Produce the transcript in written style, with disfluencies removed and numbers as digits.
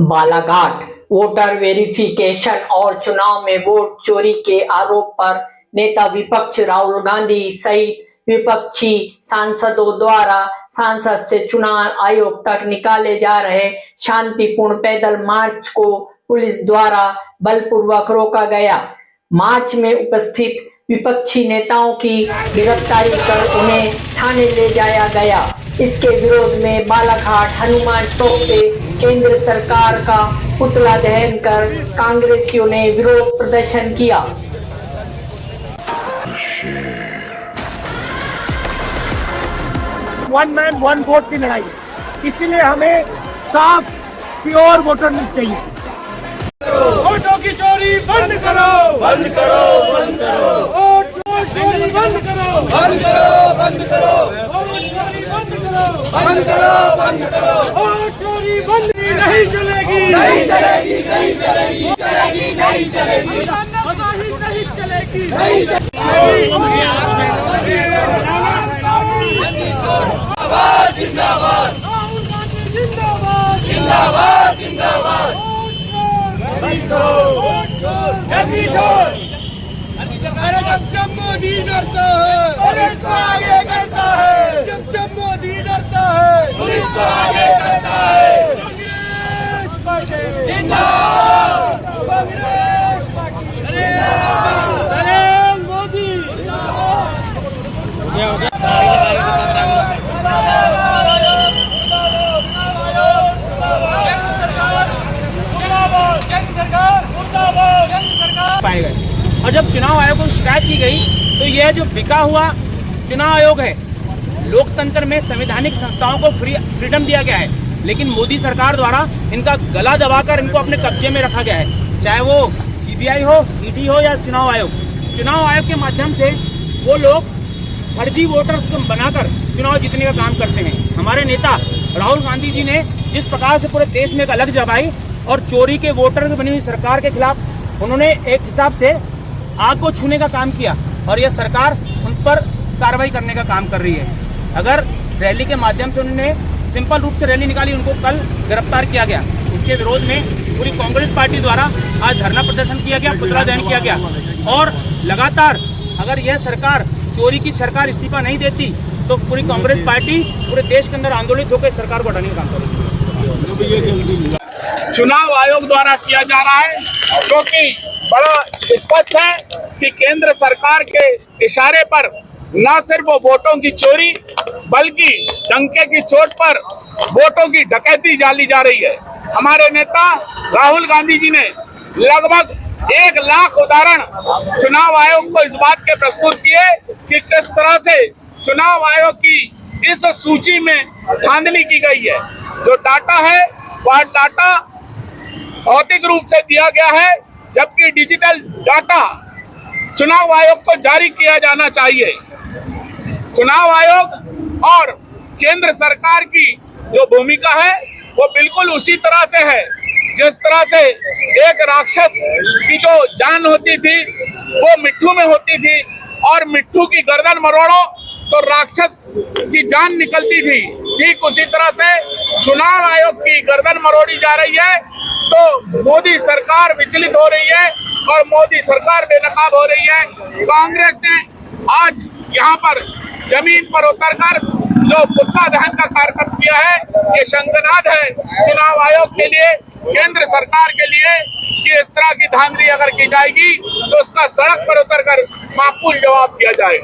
Balaghat voter verification और चुनाव में वोट चोरी के आरोप पर नेता विपक्ष राहुल गांधी सहित विपक्षी सांसदों द्वारा संसद से चुनाव आयोग तक निकाले जा रहे शांतिपूर्ण पैदल मार्च को पुलिस द्वारा बलपूर्वक रोका गया। मार्च में उपस्थित विपक्षी नेताओं की गिरफ्तारी कर उन्हें थाने ले जाया गया। इसके विरोध में बालाघाट हनुमान चौक पे केंद्र सरकार का पुतला दहन कर कांग्रेसियों ने विरोध प्रदर्शन किया। वन मैन वन वोट की लड़ाई है, इसीलिए हमें साफ प्योर वोटर चाहिए। वोटों की चोरी बंद करो, बंद करो, बंद करो, वोट चोरी बंद करो, बंद करो, बंद करो, वोट चोरी बंद करो, बंद करो, बंद करो, वोट चोरी बंद नहीं चलेगी, नहीं चलेगी, नहीं चलेगी, चलेगी, नहीं चलेगी, नहीं चलेगी, नहीं चलेगी। जिंदाबाद, जिंदाबाद, जिंदाबाद, जिंदाबाद। जब मोदी डरता है पुलिस को आगे करता है, जब मोदी डरता है पुलिस को आगे करता है। कांग्रेस पार्टी जिंदाबाद, कांग्रेस पार्टी जिंदाबाद, नरेंद्र मोदी पाए गए। और जब चुनाव आयोग को शिकायत की गई तो यह जो बिका हुआ चुनाव आयोग है, लोकतंत्र में संवैधानिक संस्थाओं को फ्रीडम दिया गया है, लेकिन मोदी सरकार द्वारा इनका गला दबाकर इनको अपने कब्जे में रखा गया है। चाहे वो सीबीआई हो, ईडी हो या चुनाव आयोग। चुनाव आयोग के माध्यम से वो लोग फर्जी वोटर्स को बनाकर चुनाव जीतने का काम करते हैं। हमारे नेता राहुल गांधी जी ने जिस प्रकार से पूरे देश में एक अलग जमाई और चोरी के वोटर की बनी हुई सरकार के खिलाफ उन्होंने एक हिसाब से आग को छूने का काम किया, और यह सरकार उन पर कार्रवाई करने का काम कर रही है। अगर रैली के माध्यम से उन्होंने सिंपल रूप से रैली निकाली, उनको कल गिरफ्तार किया गया। उसके विरोध में पूरी कांग्रेस पार्टी द्वारा आज धरना प्रदर्शन किया गया, पुतला दहन किया गया। और लगातार अगर यह सरकार चोरी की सरकार इस्तीफा नहीं देती तो पूरी कांग्रेस पार्टी पूरे देश के अंदर आंदोलित होकर सरकार को हटाने का काम करेगी। चुनाव आयोग द्वारा किया जा रहा है, क्योंकि बड़ा स्पष्ट है कि केंद्र सरकार के इशारे पर न सिर्फ वो वोटों की चोरी बल्कि डंके की चोट पर वोटों की डकैती डाली जा रही है। हमारे नेता राहुल गांधी जी ने लगभग 1 लाख उदाहरण चुनाव आयोग को इस बात के प्रस्तुत किए कि किस तरह से चुनाव आयोग की इस सूची में धांधली की गई है। जो डाटा है वह डाटा भौतिक रूप से दिया गया है, जबकि डिजिटल डाटा चुनाव आयोग को जारी किया जाना चाहिए। चुनाव आयोग और केंद्र सरकार की जो भूमिका है वो बिल्कुल उसी तरह से है जिस तरह से एक राक्षस की जो जान होती थी वो मिट्ठू में होती थी, और मिट्ठू की गर्दन मरोड़ो तो राक्षस की जान निकलती थी। ठीक उसी तरह से चुनाव आयोग की गर्दन मरोड़ी जा रही है, तो मोदी सरकार विचलित हो रही है और मोदी सरकार बेनकाब हो रही है। कांग्रेस ने आज यहाँ पर जमीन पर उतरकर जो पुतला दहन का कार्यक्रम किया है, ये शंखनाद है चुनाव आयोग के लिए, केंद्र सरकार के लिए कि इस तरह की धांधली अगर की जाएगी तो उसका सड़क पर उतरकर माकूल जवाब दिया जाए।